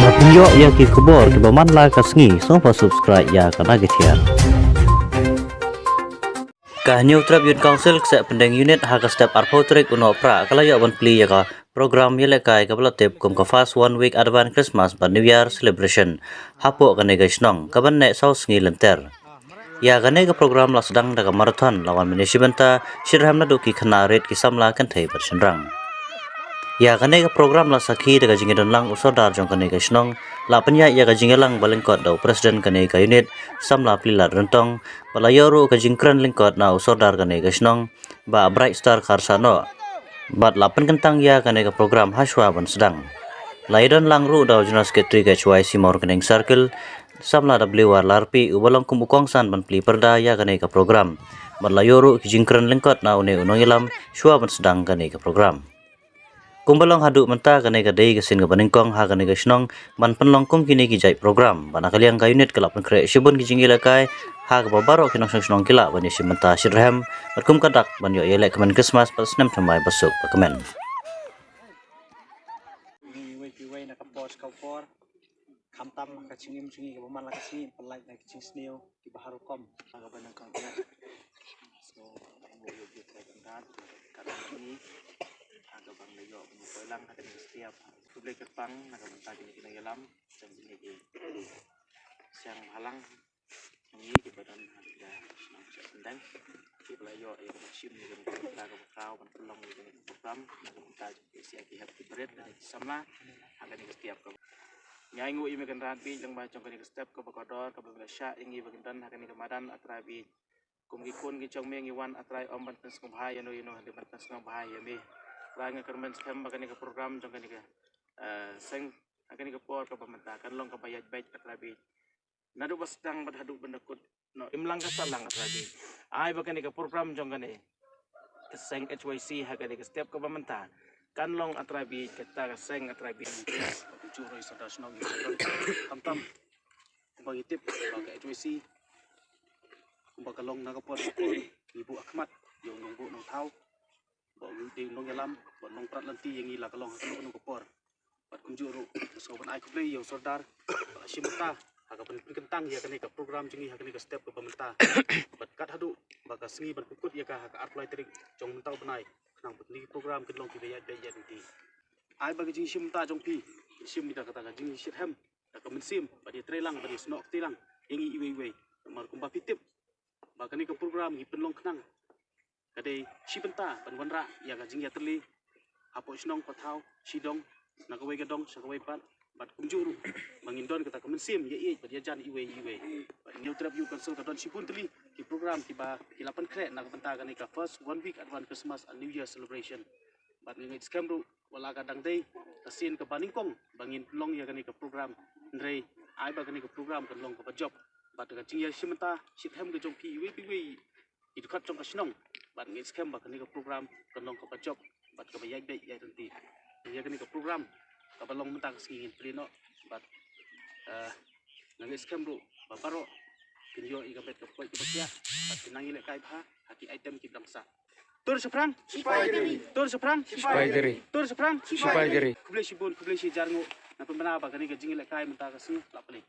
Mapinyo ya ki kubor ki bamanla kasngi so pa subscribe ya kana gitian. New Trap Youth Council ksa pendeng unit ha ka step arpo trek uno pra kala ya ban pli ya ka program yele kai ka tip kum ka fast 1 week advance Christmas ba New Year celebration hapo ka ne gaisnong ka ban ne saus ngi lenter. Ya gane ka program la sedang daga marathon lawan munisipenta shirham na duki khana red ki samla kan thai bersenrang. Ya gane ka program la sakhi daga jingidon lang usodar jong kane gaisnong la penya ya ga jingelang balengkot do president kane ka unit samla plila rentong palayoru ka jingkran lengkot na usodar kane gaisnong ba bright star karsano bat lapan kentang ya kane ka program haswa ban sedang laidon lang ru do junas ketri ka HYC mor kaneng circle samla WR larpi ubalong kumukong san ban pli perda ya kane ka program bat layoru ki jingkran lengkot na une unong ilam shwa ban sedang kane ka program. Kumbalong hadu menta kane ka dei ka sin ka baningkong ha kane ka snong man penlong kum kini ki jai program bana kaliang ka unit kelap kre shibun ki jingila kai ha ka babaro kinong snong kila bani simenta shirham berkum kadak ban yo yele kemen Christmas pas nem thamai basuk pakemen we na ka pos ka por kam tam ka chingim chingi ka man la ka sin palai na ka ching sneo ki baharu kom ka baningkong so mo yo bi ka kan ka ni agak bang layo pelang ada setiap publik kepang agak mentah ini kita dalam dan ini siang halang ini di badan ada sedang di layo yang musim dengan kita ke kau pelang dengan program agak mentah siang kita happy bread dan sama agak ini setiap ke nyangu ini kendaraan bi yang macam ini step ke bakodor ke Malaysia ini bagian agak ini kemadan atrabi kumikun kicong mengiwan atrai omban teskum bahaya no ino di teskum bahaya mi Ranga kermen stem bagani ke program jangkani ke seng agani ke por ke pemerintah kan long ke bayat baik atrabi nadu basdang badhadu bendakut no imlang ka salang atrabi ai bagani ke program jangkani seng HYC hagani ke step ke pemerintah kan long atrabi kita seng atrabi curo isadas no tam bagi tip bagi HYC bagalong nagapor ibu Ahmad yung nunggu nung tau di nong yalam nong prat lanti yang ila kalong nong kopor pat kunjuru so ban ai kuplay yang sordar simta aga ban kentang ya kani ka program jingi ha kani ka step ke pemerintah bat kat hadu baka sengi ban pukut ya ka apply trik jong mentau benai nang ni program kelong ki bayat bayat nanti ai bagi jingi simta jong pi sim ni kata jingi shirham ka mensim badi trelang badi snok tilang ingi iwe mar kumba pitip baka ni ka program hi penlong kenang kadai sibenta panwanra ya ka jingya terli apo snong pathau sidong nakawai gadong sakawai pat bat kumjuru mangindon kata kemensim ye bat jan iwe bat new trap you council ka don sipun terli ki program tiba ki lapan kre nak benta ka ni ka first 1 week advance Christmas and New Year celebration bat ngi scam ru wala ka dang dei kasin ka baningkong bangin long ya ka ni ka program ndrei ai ba ka ni ka program kan long ka job bat ka jingya simenta sithem ka jong pi iwe itu kat jong ka snong bat ngi scam ba kani ka program kanlong ka job bat ka bayai dai ya nanti ya kani ka program ka balong mentang singin pleno bat ngi scam ru ba paro kinyo i ka bet ka poi ka ya bat tinangi le kai pha hati item ki bangsa tur seprang spidery tur seprang spidery tur seprang spidery kuble sibun kuble si jarngo na pembana ba kani ka jingile kai mentang ka sing lapli